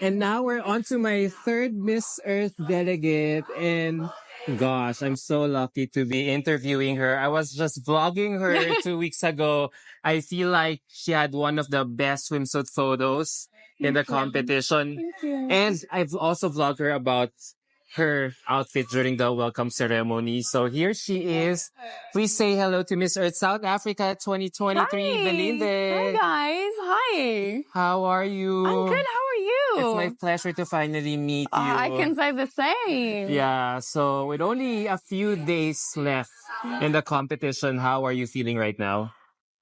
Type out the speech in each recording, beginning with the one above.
And now we're on to my third Miss Earth delegate. And gosh, I'm so lucky to be interviewing her. I was just vlogging her 2 weeks ago. I feel like she had one of the best swimsuit photos in the competition. And I've also vlogged her about her outfit during the welcome ceremony. So here she is. Please say hello to Miss Earth South Africa 2023, Hi. Belinde. Hi, guys. Hi. How are you? I'm good. How are you? It's my pleasure to finally meet you. I can say the same. Yeah, so with only a few days left in the competition, how are you feeling right now?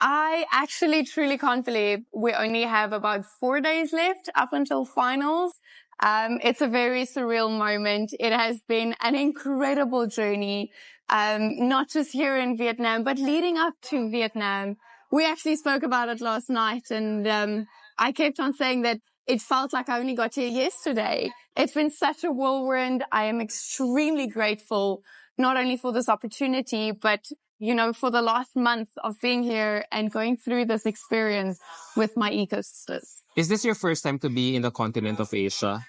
I actually truly can't believe we only have about 4 days left up until finals. It's a very surreal moment. It has been an incredible journey, not just here in Vietnam, but leading up to Vietnam. We actually spoke about it last night, and I kept on saying that it felt like I only got here yesterday. It's been such a whirlwind. I am extremely grateful, not only for this opportunity, but for the last month of being here and going through this experience with my ecosisters. Is this your first time to be in the continent of Asia?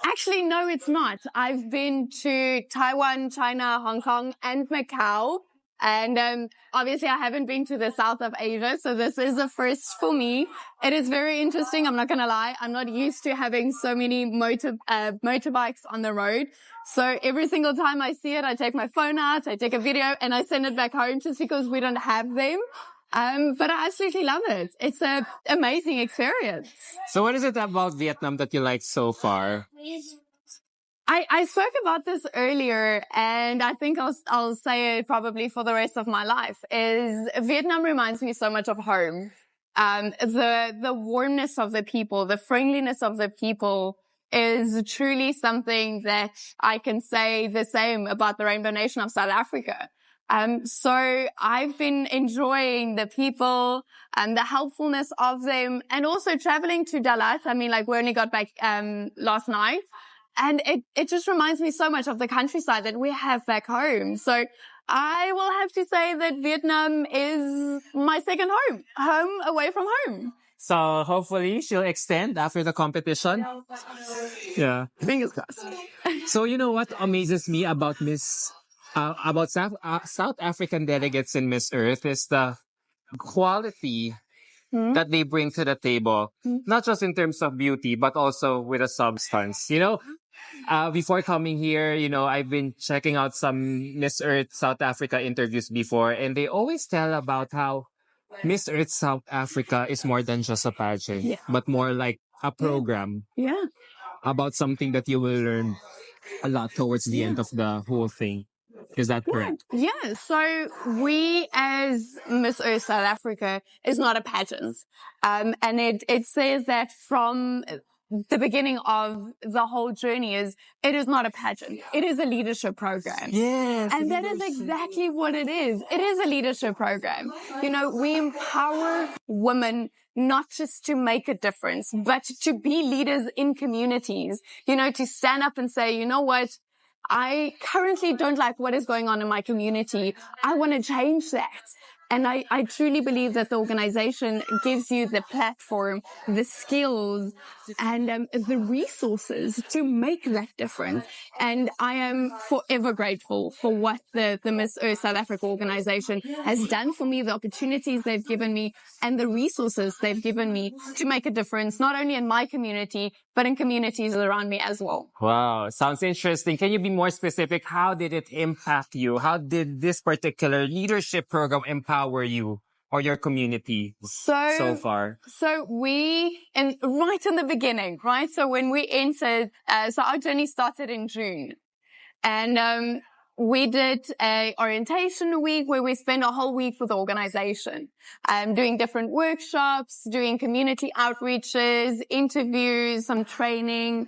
Actually, no, it's not. I've been to Taiwan, China, Hong Kong, and Macau. And obviously, I haven't been to the south of Asia, so this is a first for me. It is very interesting. I'm not going to lie. I'm not used to having so many motorbikes on the road. So every single time I see it, I take my phone out, I take a video, and I send it back home just because we don't have them. But I absolutely love it. It's an amazing experience. So what is it about Vietnam that you like so far? I spoke about this earlier, and I think I'll say it probably for the rest of my life, is Vietnam reminds me so much of home. The warmness of the people, the friendliness of the people is truly something that I can say the same about the Rainbow Nation of South Africa. So I've been enjoying the people and the helpfulness of them, and also traveling to Dalat. I mean, like, we only got back, last night. And it just reminds me so much of the countryside that we have back home. So I will have to say that Vietnam is my second home away from home. So hopefully she'll extend after the competition. Yeah. Fingers crossed. So you know what amazes me about South African delegates in Miss Earth is the quality that they bring to the table, not just in terms of beauty, but also with a substance. Before coming here, I've been checking out some Miss Earth South Africa interviews before, and they always tell about how Miss Earth South Africa is more than just a pageant, but more like a program. Yeah. About something that you will learn a lot towards the end of the whole thing. Is that correct? Yeah. So we, as Miss Earth South Africa, is not a pageant. And it says that from the beginning of the whole journey it is not a pageant. It is a leadership program. Yes. And that is exactly what it is. It is a leadership program. We empower women not just to make a difference, but to be leaders in communities, to stand up and say, you know what? I currently don't like what is going on in my community. I want to change that. And I truly believe that the organization gives you the platform, the skills, and the resources to make that difference. And I am forever grateful for what the Miss Earth South Africa organization has done for me, the opportunities they've given me, and the resources they've given me to make a difference, not only in my community, but in communities around me as well. Wow, sounds interesting. Can you be more specific? How did it impact you? How did this particular leadership program empower you or your community so far? So right in the beginning, right? So when we entered, so our journey started in June, and we did a orientation week where we spent a whole week with the organization, doing different workshops, doing community outreaches, interviews, some training.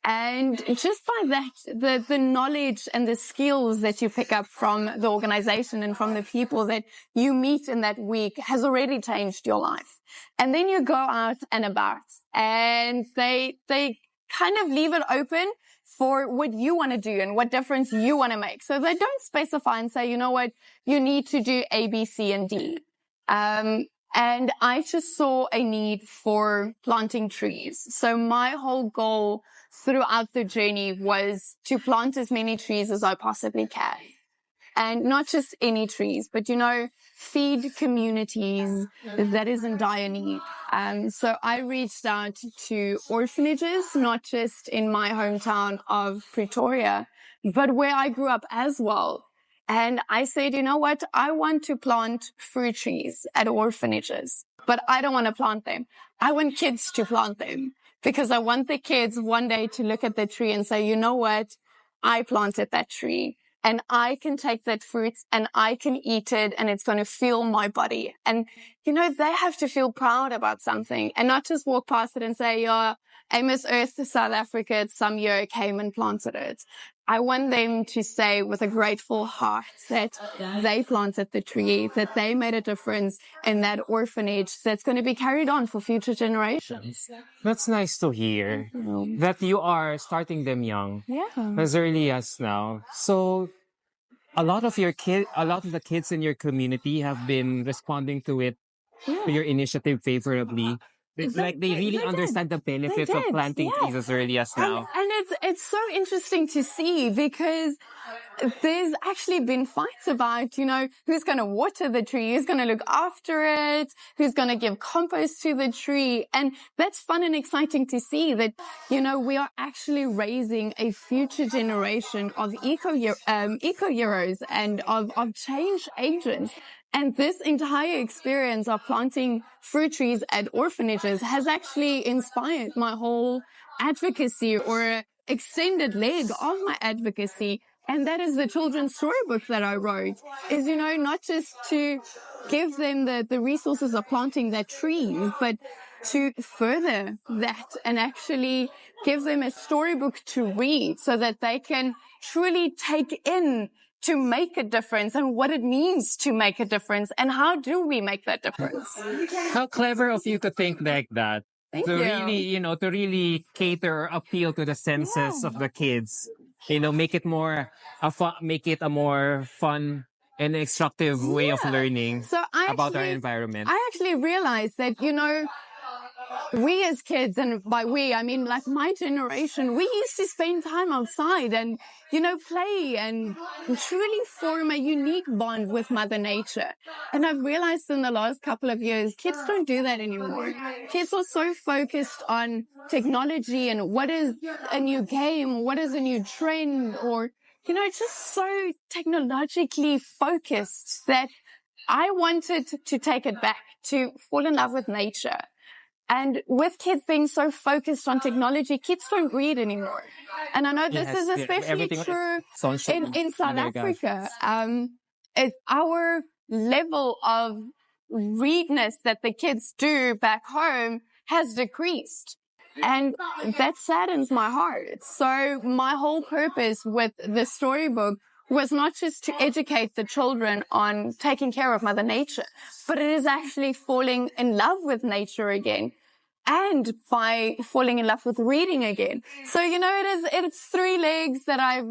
And just by that, the knowledge and the skills that you pick up from the organization and from the people that you meet in that week has already changed your life. And then you go out and about, and they kind of leave it open for what you want to do and what difference you want to make. So they don't specify and say, you know what, you need to do A, B, C, and D. And I just saw a need for planting trees. So my whole goal throughout the journey was to plant as many trees as I possibly can. And not just any trees, but, feed communities that is in dire need. So I reached out to orphanages, not just in my hometown of Pretoria, but where I grew up as well. And I said, you know what? I want to plant fruit trees at orphanages, but I don't want to plant them. I want kids to plant them because I want the kids one day to look at the tree and say, you know what? I planted that tree. And I can take that fruit and I can eat it and it's going to fuel my body. And, they have to feel proud about something and not just walk past it and say, yeah, Amos Earth South Africa some year came and planted it. I want them to say with a grateful heart that they planted the tree, that they made a difference in that orphanage that's going to be carried on for future generations. That's nice to hear that you are starting them young, as early as now. So a lot of the kids in your community have been responding to it, to your initiative favorably. Like they really understand the benefits of planting trees as early as now. And it's so interesting to see because there's actually been fights about, who's going to water the tree, who's going to look after it, who's going to give compost to the tree. And that's fun and exciting to see that, we are actually raising a future generation of eco-heroes and of change agents. And this entire experience of planting fruit trees at orphanages has actually inspired my whole advocacy or extended leg of my advocacy. And that is the children's storybook that I wrote is, not just to give them the resources of planting that tree, but to further that and actually give them a storybook to read so that they can truly take in to make a difference and what it means to make a difference and how do we make that difference. How clever of you to think like that. Thank to you. really, to really cater, appeal to the senses of the kids. Make it make it a more fun and instructive way of learning about our environment. I actually realized that, we as kids, and by we, I mean like my generation, we used to spend time outside and, play and truly form a unique bond with Mother Nature. And I've realized in the last couple of years, kids don't do that anymore. Kids are so focused on technology and what is a new game, what is a new trend, or, just so technologically focused that I wanted to take it back, to fall in love with nature. And with kids being so focused on technology, kids don't read anymore. And I know this is especially true in South Africa. Our level of readness that the kids do back home has decreased. And that saddens my heart. So my whole purpose with the storybook was not just to educate the children on taking care of Mother Nature, but it is actually falling in love with nature again. And by falling in love with reading again. So, it's three legs that I've,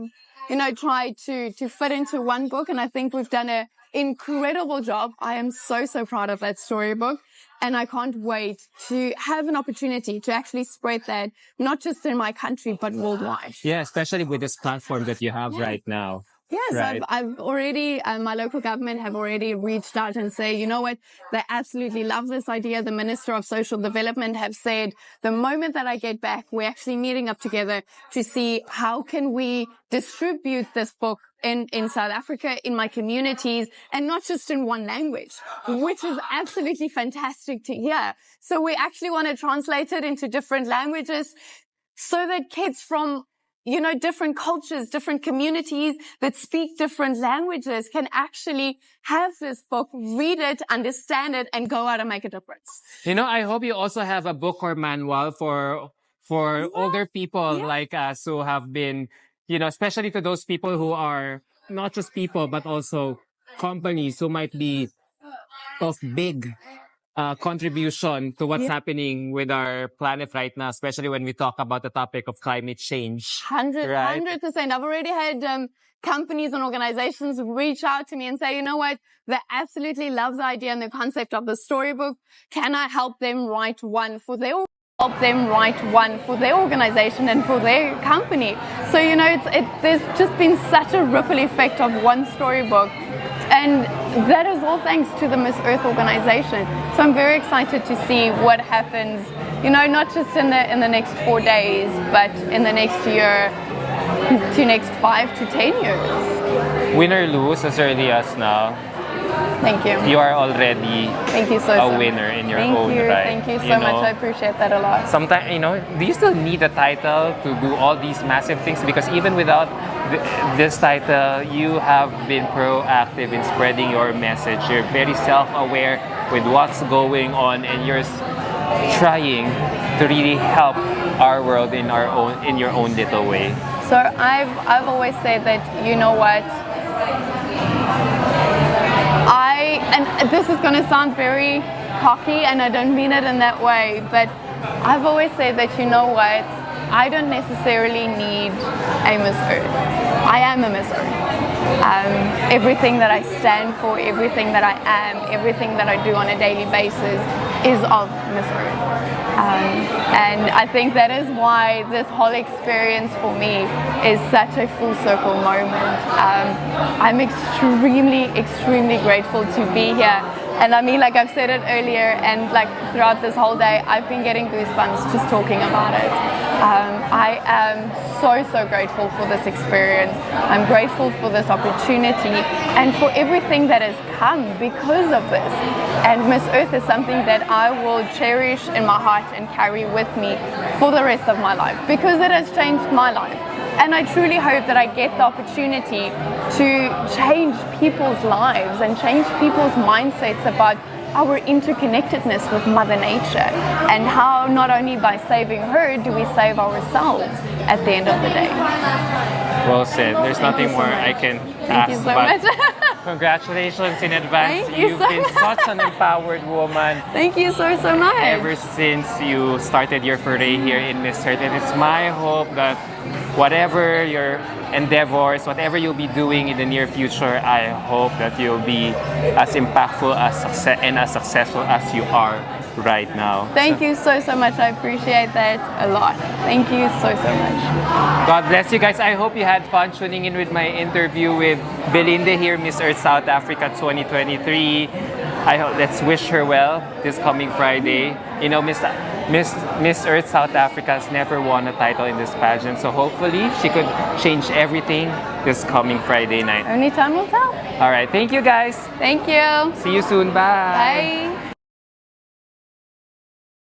tried to fit into one book. And I think we've done an incredible job. I am so, so proud of that storybook. And I can't wait to have an opportunity to actually spread that, not just in my country, but worldwide. Yeah, especially with this platform that you have right now. Yes, right. I've already, my local government have already reached out and say, you know what, they absolutely love this idea. The Minister of Social Development have said, the moment that I get back, we're actually meeting up together to see how can we distribute this book in South Africa, in my communities, and not just in one language, which is absolutely fantastic to hear. So we actually want to translate it into different languages so that kids from different cultures, different communities that speak different languages can actually have this book, read it, understand it, and go out and make a difference. I hope you also have a book or manual for older people like us who have been, especially to those people who are not just people, but also companies who might be of big contribution to what's happening with our planet right now, especially when we talk about the topic of climate change. 100%. I've already had companies and organizations reach out to me and say, you know what, they absolutely love the idea and the concept of the storybook. Can I help them write one for their organization and for their company? So, you know, there's just been such a ripple effect of one storybook. And that is all thanks to the Miss Earth organization. So I'm very excited to see what happens, you know, not just in the next 4 days, but in the next year to next 5 to 10 years. Win or lose as early as now, Thank you. you are already Thank you so a much. winner in your Thank own you. right. Thank you so much. I appreciate that a lot. Sometimes, you know, do you still need a title to do all these massive things? Because even without this title, you have been proactive in spreading your message. You're very self-aware with what's going on, and you're trying to really help our world in your own little way. So I've always said that, you know what, and this is going to sound very cocky, and I don't mean it in that way, but I've always said that, you know what, I don't necessarily need a Miss Earth. I am a Miss Earth. Everything that I stand for, everything that I am, everything that I do on a daily basis is of Miss Earth. And I think that is why this whole experience for me is such a full circle moment. I'm extremely grateful to be here. And I mean, like I've said it earlier, and like throughout this whole day, I've been getting goosebumps just talking about it. I am so grateful for this experience. I'm grateful for this opportunity and for everything that has come because of this. And Miss Earth is something that I will cherish in my heart and carry with me for the rest of my life, because it has changed my life. And I truly hope that I get the opportunity to change people's lives and change people's mindsets about our interconnectedness with Mother Nature, and how not only by saving her do we save ourselves at the end of the day. Well said. There's nothing more I can Thank you ask. so But much. congratulations in advance. Thank you You've so been such an empowered woman. Thank you so much. Ever since you started your foray here in Miss Earth, and it's my hope that whatever your endeavors, whatever you'll be doing in the near future, I hope that you'll be as impactful and as successful as you are right now. Thank you so much. I appreciate that a lot. Thank you so much. God bless you guys. I hope you had fun tuning in with my interview with Belinde here, Miss Earth South Africa 2023. I hope, let's wish her well this coming Friday. You know, Miss Earth South Africa has never won a title in this pageant, so hopefully she could change everything this coming Friday night. Only time will tell. All right, thank you guys. Thank you. See you soon. Bye. Bye.